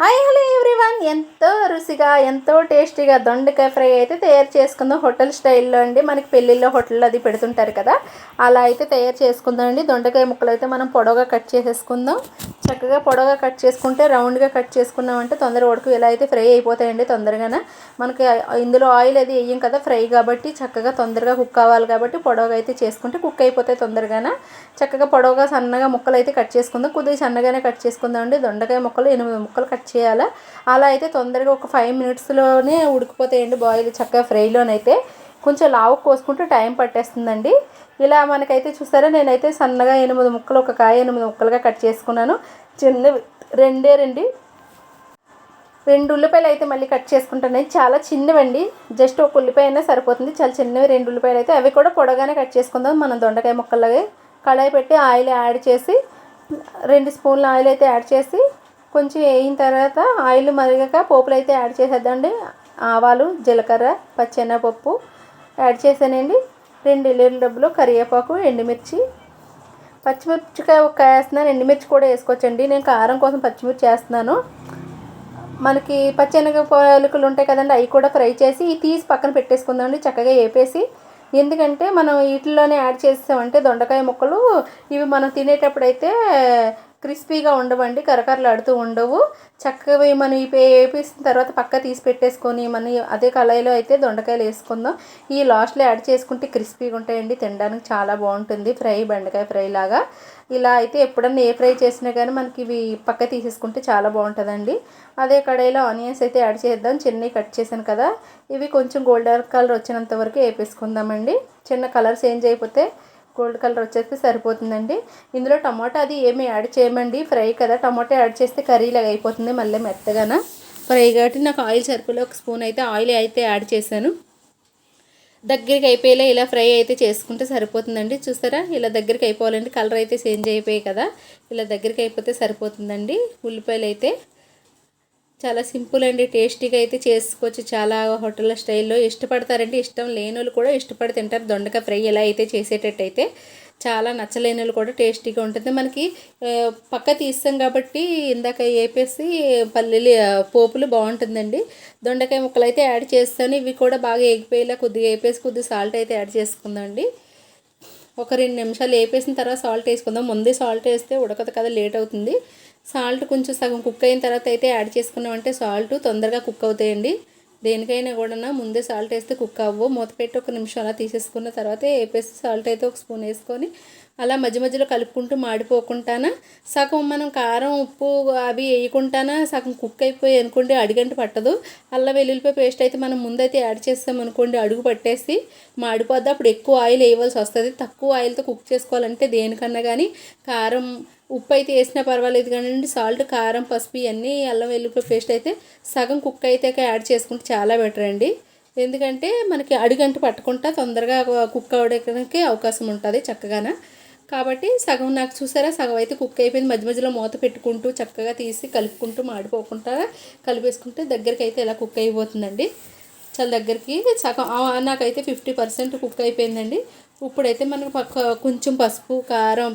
Hi hello everyone, ఎంతో రుచిగా ఎంతో టేస్టీగా దొండకాయ ఫ్రై అయితే తయారు చేసుకుందాం. హోటల్ స్టైల్లో అండి. మనకి పెళ్ళిళ్ళలో హోటల్లో అది పెడుతుంటారు కదా, అలా అయితే తయారు చేసుకుందాం అండి. దొండకాయ ముక్కలు అయితే మనం పొడవుగా కట్ చేసేసుకుందాం. చక్కగా పొడవుగా కట్ చేసుకుంటే రౌండ్గా కట్ చేసుకున్నామంటే తొందరగా ఉడకు ఇలా అయితే ఫ్రై అయిపోతాయండి తొందరగానే. మనకి ఇందులో ఆయిల్ అది వేయం కదా, ఫ్రై కాబట్టి చక్కగా తొందరగా కుక్ అవ్వాలి కాబట్టి పొడవుగా అయితే చేసుకుంటే కుక్ అయిపోతాయి తొందరగానే. చక్కగా పొడవుగా సన్నగా ముక్కలు అయితే కట్ చేసుకుందాం. కొద్దిగా సన్నగానే కట్ చేసుకుందాం అండి. దొండకాయ ముక్కలు 8 ముక్కలు కట్ చేయాలా. అలా అయితే తొందరగా ఒక 5 మినిట్స్లోనే ఉడికిపోతాయండి. బాయిల్ చక్కగా ఫ్రైలోనైతే కొంచెం లావు కోసుకుంటే టైం పట్టేస్తుందండి. ఇలా మనకైతే చూసారా, నేనైతే సన్నగా 8 ముక్కలు, ఒక కాయ 8 ముక్కలుగా కట్ చేసుకున్నాను. చిన్నవి రెండు ఉల్లిపాయలు అయితే మళ్ళీ కట్ చేసుకుంటాను. చాలా చిన్నవండి, జస్ట్ ఒక ఉల్లిపాయ అయినా సరిపోతుంది. చాలా చిన్నవి 2 ఉల్లిపాయలు అయితే అవి కూడా పొడగానే కట్ చేసుకుందాం. మనం దొండకాయ ముక్కలకి కడాయి పెట్టి ఆయిల్ యాడ్ చేసి 2 స్పూన్ల ఆయిల్ అయితే యాడ్ చేసి కొంచెం వేయిన తర్వాత ఆయిల్ మరిగాక పోపులు అయితే యాడ్ చేసేద్దండి. ఆవాలు, జీలకర్ర, పచ్చెనపప్పు యాడ్ చేశానండి. 2 ఎల్లుల్లి డబ్బులు, కరివేపాకు, ఎండుమిర్చి, పచ్చిమిర్చికాయ ఒక వేస్తున్నాను. ఎండుమిర్చి కూడా వేసుకోవచ్చండి. నేను కారం కోసం పచ్చిమిర్చి వేస్తున్నాను. మనకి పచ్చెనగపాయలు ఉంటాయి కదండి, అవి కూడా ఫ్రై చేసి తీసి పక్కన పెట్టేసుకుందామండి. చక్కగా వేపేసి, ఎందుకంటే మనం వీటిల్లోనే యాడ్ చేసామంటే దొండకాయ ముక్కలు ఇవి మనం తినేటప్పుడు అయితే క్రిస్పీగా ఉండవండి, కరకరలాడుతూ ఉండవు. చక్కగా మనం వేపేసిన తర్వాత పక్క తీసి పెట్టేసుకొని మనం అదే కళాయిలో అయితే దొండకాయలు వేసుకుందాం. ఈ లాస్ట్లో యాడ్ చేసుకుంటే క్రిస్పీగా ఉంటాయండి, తినడానికి చాలా బాగుంటుంది. ఫ్రై బెండకాయ ఫ్రై లాగా ఇలా అయితే ఎప్పుడన్నా ఏ ఫ్రై చేసినా కానీ మనకి ఇవి పక్క తీసేసుకుంటే చాలా బాగుంటుందండి. అదే కడాయిలో ఆనియన్స్ అయితే యాడ్ చేద్దాం. చిన్నవి కట్ చేశాను కదా, ఇవి కొంచెం గోల్డెన్ కలర్ వచ్చినంత వరకు వేపేసుకుందామండి. చిన్న కలర్ చేంజ్ అయిపోతే గోల్డ్ కలర్ వచ్చేస్తే సరిపోతుందండి. ఇందులో టమాటా అది ఏమి యాడ్ చేయమండి, ఫ్రై కదా. టమాటా యాడ్ చేస్తే కర్రీలాగా అయిపోతుంది మళ్ళీ మెత్తగాన. ఫ్రై కాబట్టి నాకు ఆయిల్ సరిపోలే, ఒక స్పూన్ అయితే ఆయిల్ అయితే యాడ్ చేశాను. దగ్గరికి అయిపోయేలా ఇలా ఫ్రై అయితే చేసుకుంటే సరిపోతుందండి. చూస్తారా, ఇలా దగ్గరికి అయిపోవాలండి. కలర్ అయితే చేంజ్ అయిపోయాయి కదా, ఇలా దగ్గరికి అయిపోతే సరిపోతుందండి. ఉల్లిపాయలు అయితే చాలా సింపుల్ అండి, టేస్టీగా అయితే చేసుకోవచ్చు. చాలా హోటల్ స్టైల్లో ఇష్టపడతారండి. ఇష్టం లేని వాళ్ళు కూడా ఇష్టపడి తింటారు. దొండకాయ ఫ్రై ఎలా అయితే చేసేటట్టయితే చాలా నచ్చలేని వాళ్ళు కూడా టేస్టీగా ఉంటుంది. మనకి పక్క తీస్తాం కాబట్టి ఇందాక వేపేసి పల్లీలు పోపులు బాగుంటుందండి. దొండకాయ ముక్కలు అయితే యాడ్ చేస్తాను. ఇవి కూడా బాగా ఎగిపోయేలా కొద్దిగా వేపేసి కొద్దిగా సాల్ట్ అయితే యాడ్ చేసుకుందామండి. ఒక 2 నిమిషాలు వేపేసిన తర్వాత సాల్ట్ వేసుకుందాం. ముందే సాల్ట్ వేస్తే ఉడకదు కదా, లేట్ అవుతుంది. సాల్ట్ కొంచెం సగం కుక్ అయిన తర్వాత అయితే యాడ్ చేసుకున్నామంటే సాల్ట్ తొందరగా కుక్ అవుతాయండి. దేనికైనా కూడా ముందే సాల్ట్ వేస్తే కుక్ అవ్వవు. మూత పెట్టి 1 నిమిషం అలా తీసేసుకున్న తర్వాత వేపేసి సాల్ట్ అయితే 1 స్పూన్ వేసుకొని అలా మధ్య మధ్యలో కలుపుకుంటూ మాడిపోకుండానా సగం మనం కారం ఉప్పు అవి వేయకుండానా సగం కుక్ అయిపోయి అనుకోండి, అడిగంట పట్టదు. అల్లం వెల్లుల్లిపాయ పేస్ట్ అయితే మనం ముందైతే యాడ్ చేస్తాం అనుకోండి, అడుగు పట్టేసి మాడిపోద్ది. అప్పుడు ఎక్కువ ఆయిల్ వేయవలసి వస్తుంది. తక్కువ ఆయిల్తో కుక్ చేసుకోవాలంటే దేనికన్నా కానీ కారం ఉప్పు అయితే వేసినా పర్వాలేదు కానీ సాల్ట్, కారం, పసుపు ఇవన్నీ అల్లం వెల్లుల్లిపాయ పేస్ట్ అయితే సగం కుక్ అయితే యాడ్ చేసుకుంటే చాలా బెటర్ అండి. ఎందుకంటే మనకి అడుగంట పట్టకుండా తొందరగా కుక్ అవ్వడానికి అవకాశం ఉంటుంది చక్కగానే. కాబట్టి సగం నాకు చూసారా, సగం అయితే కుక్ అయిపోయింది. మధ్య మధ్యలో మూత పెట్టుకుంటూ చక్కగా తీసి కలుపుకుంటూ మాడిపోకుండా కలిపేసుకుంటే దగ్గరికి అయితే ఇలా కుక్ అయిపోతుందండి. చాలా దగ్గరికి సగం నాకైతే 50% కుక్ అయిపోయిందండి. ఇప్పుడైతే మనకు కొంచెం పసుపు, కారం,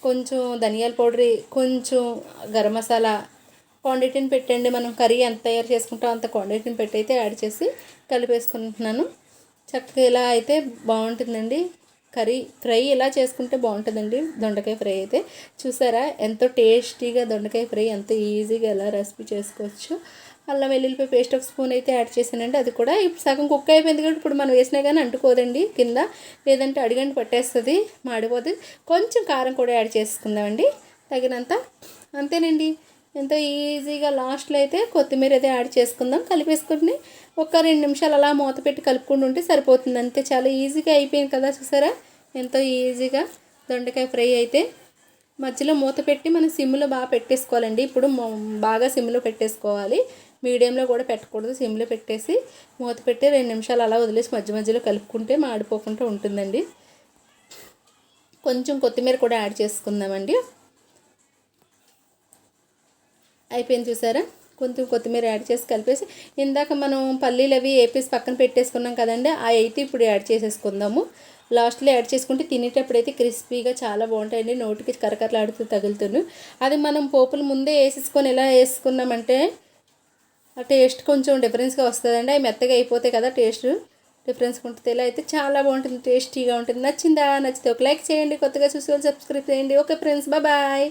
కొంచెం ధనియాల పౌడర్, కొంచెం గరం మసాలా క్వాంటిటీని పెట్టండి. మనం కర్రీ ఎంత తయారు చేసుకుంటామో అంత క్వాంటిటీని పెట్టి అయితే యాడ్ చేసి కలిపేసుకుంటున్నాను. చక్కగా ఇలా అయితే బాగుంటుందండి. కర్రీ ఫ్రై ఇలా చేసుకుంటే బాగుంటుందండి. దొండకాయ ఫ్రై అయితే చూసారా, ఎంతో టేస్టీగా దొండకాయ ఫ్రై ఎంతో ఈజీగా ఎలా రెసిపీ చేసుకోవచ్చు. అల్లం వెల్లుల్లిపాయ పేస్ట్ 1 స్పూన్ అయితే యాడ్ చేశానండి. అది కూడా ఇప్పుడు సగం కుక్ అయిపోయింది కాబట్టి ఇప్పుడు మనం వేసినా కానీ అంటుకోదండి కింద, లేదంటే అడిగంటి పట్టేస్తుంది, మాడిపోతుంది. కొంచెం కారం కూడా యాడ్ చేసుకుందామండి తగినంత. అంతేనండి, ఎంతో ఈజీగా. లాస్ట్లో అయితే కొత్తిమీర అయితే యాడ్ చేసుకుందాం. కలిపేసుకుని ఒక 2 నిమిషాలు అలా మూత పెట్టి కలుపుకుంటూ ఉంటే సరిపోతుంది. అంతే, చాలా ఈజీగా అయిపోయింది కదా. చూసారా, ఎంతో ఈజీగా దొండకాయ ఫ్రై అయితే. మధ్యలో మూత పెట్టి మనం సిమ్లో బాగా పెట్టేసుకోవాలండి. ఇప్పుడు బాగా సిమ్లో పెట్టేసుకోవాలి, మీడియంలో కూడా పెట్టకూడదు. సిమ్లో పెట్టేసి మూత పెట్టి 2 నిమిషాలు అలా వదిలేసి మధ్య మధ్యలో కలుపుకుంటే మాడిపోకుండా ఉంటుందండి. కొంచెం కొత్తిమీర కూడా యాడ్ చేసుకుందామండి. అయిపోయింది చూసారా, కొంచెం కొత్తిమీర యాడ్ చేసి కలిపేసి ఇందాక మనం పల్లీలు అవి వేపేసి పక్కన పెట్టేసుకున్నాం కదండి, ఆ అయితే ఇప్పుడు యాడ్ చేసేసుకుందాము. లాస్ట్లో యాడ్ చేసుకుంటే తినేటప్పుడు అయితే క్రిస్పీగా చాలా బాగుంటాయండి. నోటికి కరకరలాడుతూ తగులుతాను. అది మనం పోపులు ముందే వేసేసుకొని ఎలా వేసుకున్నామంటే ఆ టేస్ట్ కొంచెం డిఫరెన్స్గా వస్తుందండి. అవి మెత్తగా అయిపోతాయి కదా, టేస్ట్ డిఫరెన్స్గా ఉంటుంది. ఇలా అయితే చాలా బాగుంటుంది, టేస్టీగా ఉంటుంది. నచ్చిందా? నచ్చితే ఒక లైక్ చేయండి. కొత్తగా చూసి వాళ్ళు సబ్స్క్రైబ్ చేయండి. Okay friends, bye.